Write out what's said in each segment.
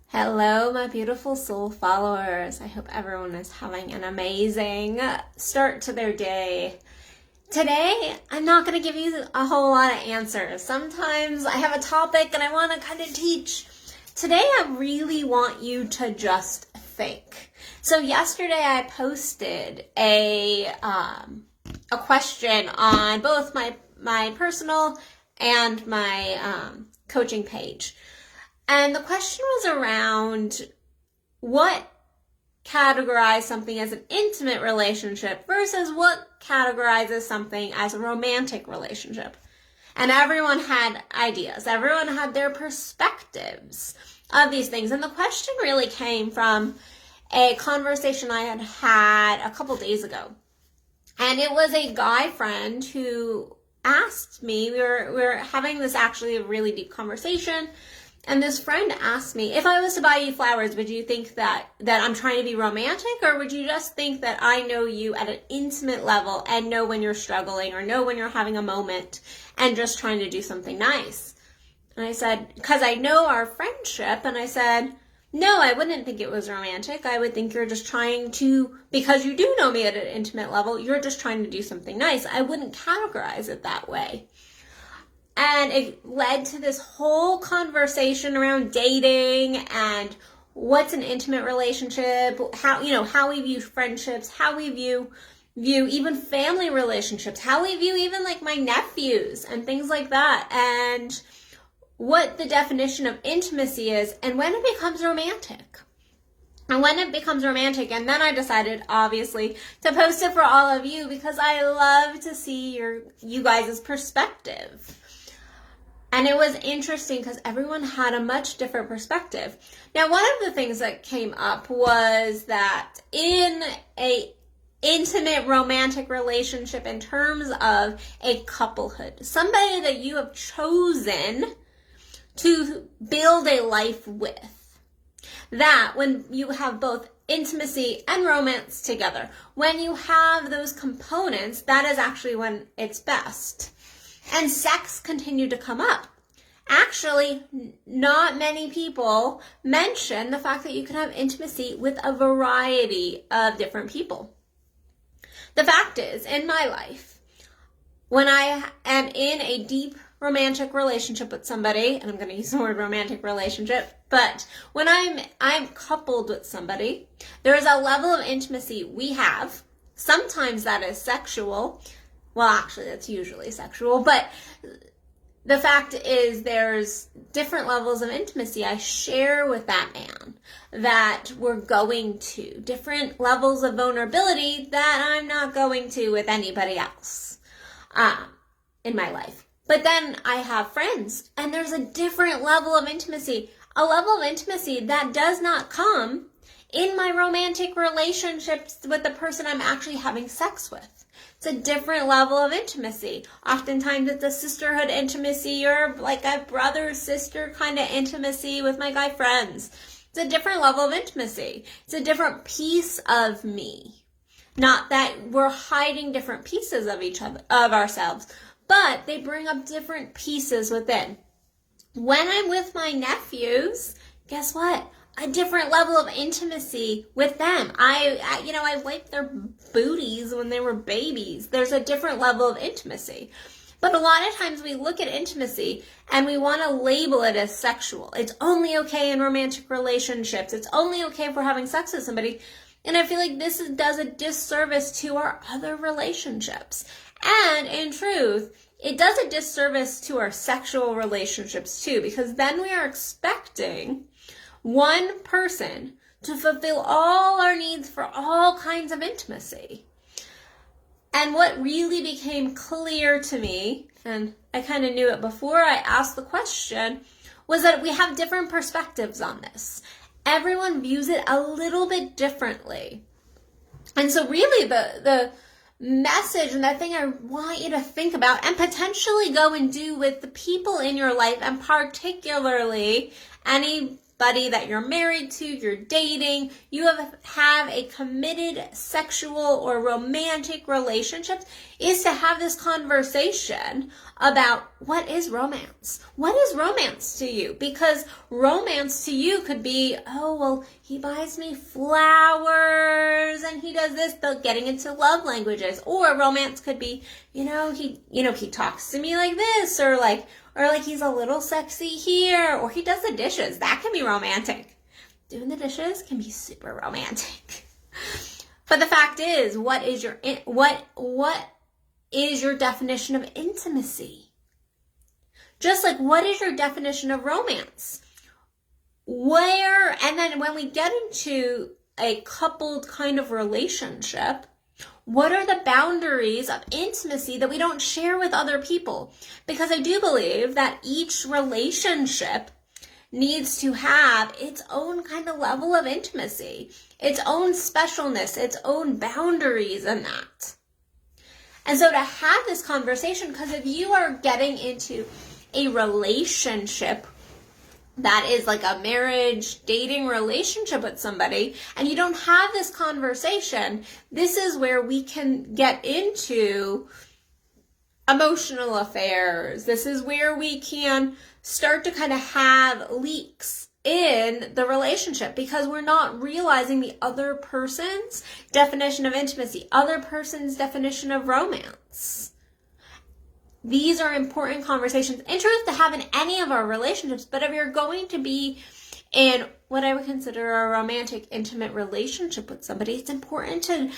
Hello, my beautiful soul followers. I hope everyone is having an amazing start to their day. Today, I'm not going to give you a whole lot of answers. Sometimes I have a topic and I want to kind of teach. Today, I really want you to just think. So yesterday, I posted a question on both my personal and my coaching page. And the question was around what categorizes something as an intimate relationship versus what categorizes something as a romantic relationship. And everyone had ideas. Everyone had their perspectives of these things. And the question really came from a conversation I had a couple days ago. And it was a guy friend who asked me, we were having this actually a really deep conversation. And this friend asked me, if I was to buy you flowers, would you think that I'm trying to be romantic? Or would you just think that I know you at an intimate level and know when you're struggling or know when you're having a moment and just trying to do something nice? And I said, because I know our friendship. And I said, no, I wouldn't think it was romantic. I would think you're just trying to, because you do know me at an intimate level, you're just trying to do something nice. I wouldn't categorize it that way. And it led to this whole conversation around dating and what's an intimate relationship, how we view friendships, how we view even family relationships, how we view even like my nephews and things like that, and what the definition of intimacy is and when it becomes romantic. And then I decided, obviously, to post it for all of you because I love to see you guys' perspective. And it was interesting because everyone had a much different perspective. Now, one of the things that came up was that in a intimate romantic relationship in terms of a couplehood, somebody that you have chosen to build a life with, that when you have both intimacy and romance together, when you have those components, that is actually when it's best. And sex continued to come up. Actually, not many people mention the fact that you can have intimacy with a variety of different people. The fact is, in my life, when I am in a deep romantic relationship with somebody, and I'm going to use the word romantic relationship, but when I'm coupled with somebody, there is a level of intimacy we have. Sometimes that is sexual. Well, actually, that's usually sexual, but the fact is there's different levels of intimacy I share with that man that we're going to, different levels of vulnerability that I'm not going to with anybody else in my life. But then I have friends, and there's a different level of intimacy, a level of intimacy that does not come in my romantic relationships with the person I'm actually having sex with. It's a different level of intimacy. Oftentimes it's a sisterhood intimacy or like a brother-sister kind of intimacy with my guy friends. It's a different level of intimacy. It's a different piece of me. Not that we're hiding different pieces of each other, of ourselves, but they bring up different pieces within. When I'm with my nephews, guess what? A different level of intimacy with them. I wiped their booties when they were babies. There's a different level of intimacy. But a lot of times we look at intimacy and we want to label it as sexual. It's only okay in romantic relationships. It's only okay if we're having sex with somebody. And I feel like this does a disservice to our other relationships. And in truth, it does a disservice to our sexual relationships too, because then we are expecting one person to fulfill all our needs for all kinds of intimacy. And what really became clear to me, and I kind of knew it before I asked the question, was that we have different perspectives on this. Everyone views it a little bit differently. And so really the message and the thing I want you to think about and potentially go and do with the people in your life, and particularly any somebody that you're married to, you're dating, you have a committed sexual or romantic relationship, is to have this conversation about what is romance? What is romance to you? Because romance to you could be, oh, well, he buys me flowers and he does this, getting into love languages. Or romance could be, he talks to me like this, or like he's a little sexy here, or he does the dishes. That can be romantic. Doing the dishes can be super romantic. But the fact is, what is your definition of intimacy? Just like, what is your definition of romance? And then when we get into a coupled kind of relationship, what are the boundaries of intimacy that we don't share with other people? Because I do believe that each relationship needs to have its own kind of level of intimacy, its own specialness, its own boundaries in that. And so to have this conversation, because if you are getting into a relationship that is like a marriage, dating relationship with somebody, and you don't have this conversation, this is where we can get into emotional affairs. This is where we can start to kind of have leaks in the relationship because we're not realizing the other person's definition of intimacy, other person's definition of romance. These are important conversations in truth to have in any of our relationships. But if you're going to be in what I would consider a romantic, intimate relationship with somebody, it's important to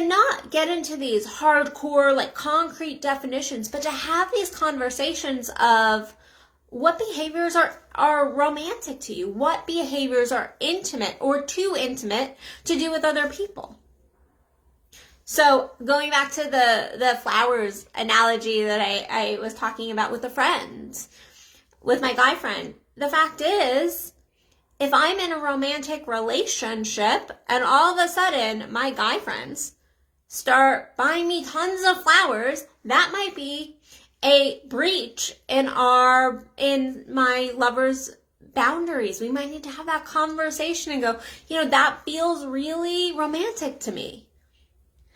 not get into these hardcore, like concrete definitions, but to have these conversations of what behaviors are romantic to you, what behaviors are intimate or too intimate to do with other people. So going back to the flowers analogy that I was talking about with a friend, with my guy friend, the fact is, if I'm in a romantic relationship and all of a sudden my guy friends start buying me tons of flowers, that might be a breach in my lover's boundaries. We might need to have that conversation and go, that feels really romantic to me.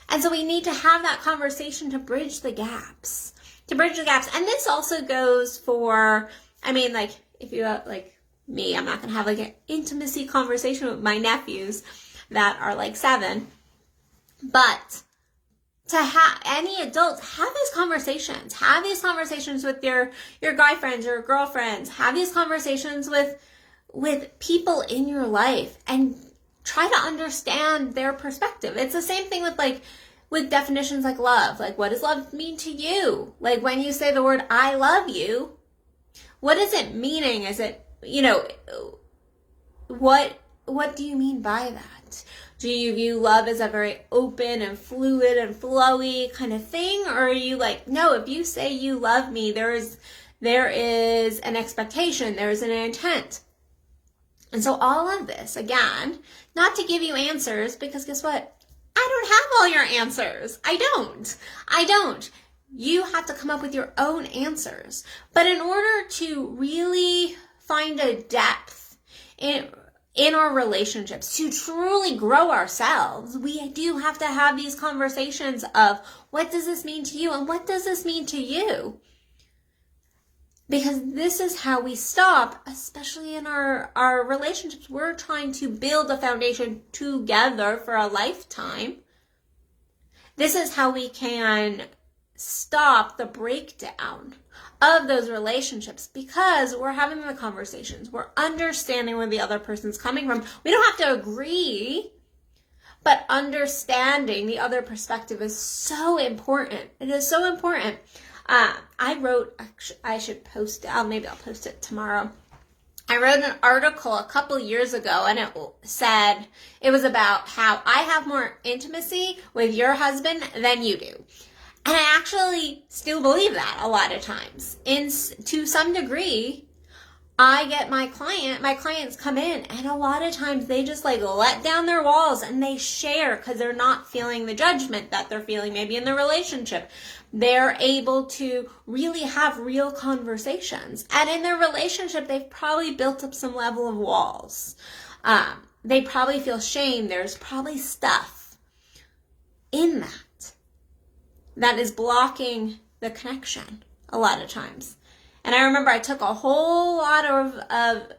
And so we need to have that conversation to bridge the gaps. And this also goes for, if you like me, I'm not going to have like an intimacy conversation with my nephews that are like 7. But to have any adults, have these conversations. Have these conversations with your guy friends, your girlfriends. Have these conversations with people in your life and try to understand their perspective. It's the same thing with definitions like love. Like, what does love mean to you? Like, when you say the word I love you, what is it meaning? Is it, what do you mean by that? Do you view love as a very open and fluid and flowy kind of thing? Or are you like, no, if you say you love me, there is an expectation, there is an intent. And so all of this, again, not to give you answers, because guess what? I don't have all your answers. I don't. You have to come up with your own answers. But in order to really find a depth in our relationships, to truly grow ourselves, we do have to have these conversations of what does this mean to you and what does this mean to you? Because this is how we stop, especially in our relationships. We're trying to build a foundation together for a lifetime. This is how we can stop the breakdown of those relationships, because we're having the conversations. We're understanding where the other person's coming from. We don't have to agree, but understanding the other perspective is so important. It is so important. I wrote, actually, I should post it. Maybe I'll post it tomorrow. I wrote an article a couple years ago, and it was about how I have more intimacy with your husband than you do. And I actually still believe that a lot of times. To some degree, I get my clients come in, and a lot of times they just like let down their walls and they share because they're not feeling the judgment that they're feeling maybe in the relationship. They're able to really have real conversations. And in their relationship, they've probably built up some level of walls. They probably feel shame. There's probably stuff in that is blocking the connection a lot of times. And I remember I took a whole lot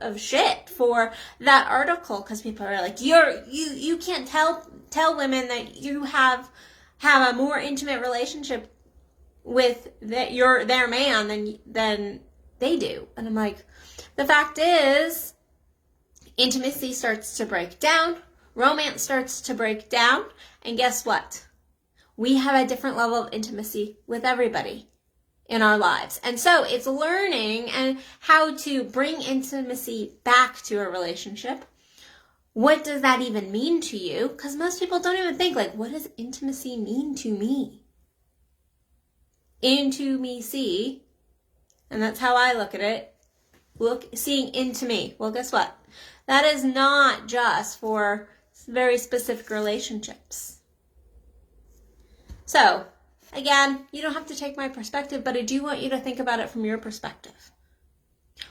of shit for that article because people are like, you can't tell women that you have a more intimate relationship with their man than they do. And I'm like, the fact is, intimacy starts to break down, romance starts to break down, and guess what? We have a different level of intimacy with everybody in our lives. And so it's learning and how to bring intimacy back to a relationship. What does that even mean to you? Because most people don't even think, like, what does intimacy mean to me? Into me, see, and that's how I look at it. Seeing into me. Well, guess what? That is not just for very specific relationships. So, again, you don't have to take my perspective, but I do want you to think about it from your perspective.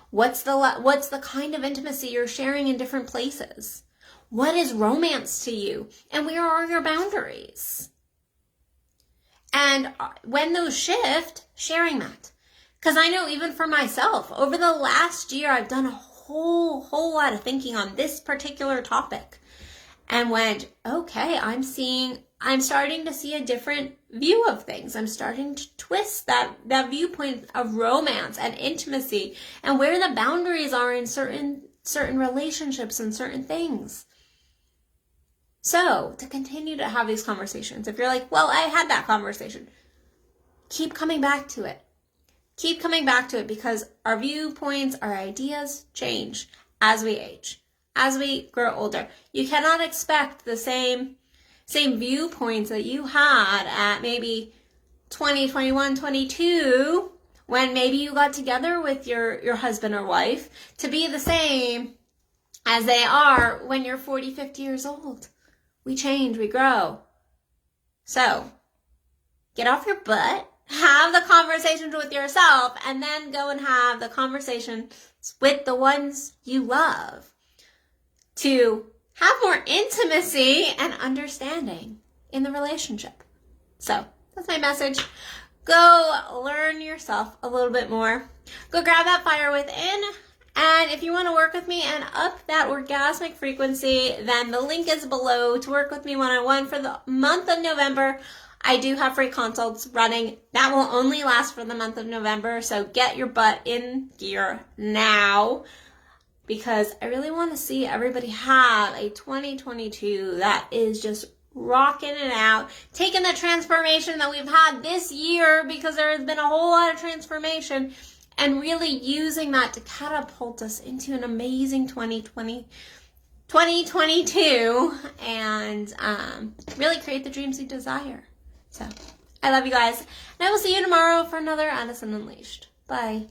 What's the kind of intimacy you're sharing in different places? What is romance to you? And where are your boundaries? And when those shift, sharing that. Because I know even for myself, over the last year, I've done a whole lot of thinking on this particular topic. And went, okay, I'm starting to see a different view of things. I'm starting to twist that viewpoint of romance and intimacy and where the boundaries are in certain relationships and certain things. So, to continue to have these conversations, if you're like, well, I had that conversation, keep coming back to it. Keep coming back to it because our viewpoints, our ideas change as we age, as we grow older. You cannot expect the same viewpoints that you had at maybe 20, 21, 22, when maybe you got together with your husband or wife, to be the same as they are when you're 40, 50 years old. We change, we grow. So, get off your butt, have the conversations with yourself, and then go and have the conversations with the ones you love to have more intimacy and understanding in the relationship. So, that's my message. Go learn yourself a little bit more. Go grab that fire within. And if you want to work with me and up that orgasmic frequency, then the link is below to work with me one-on-one for the month of November. I do have free consults running. That will only last for the month of November. So get your butt in gear now, because I really want to see everybody have a 2022 that is just rocking it out, taking the transformation that we've had this year, because there has been a whole lot of transformation, and really using that to catapult us into an amazing 2022 and really create the dreams we desire. So I love you guys, and I will see you tomorrow for another Addison Unleashed. Bye.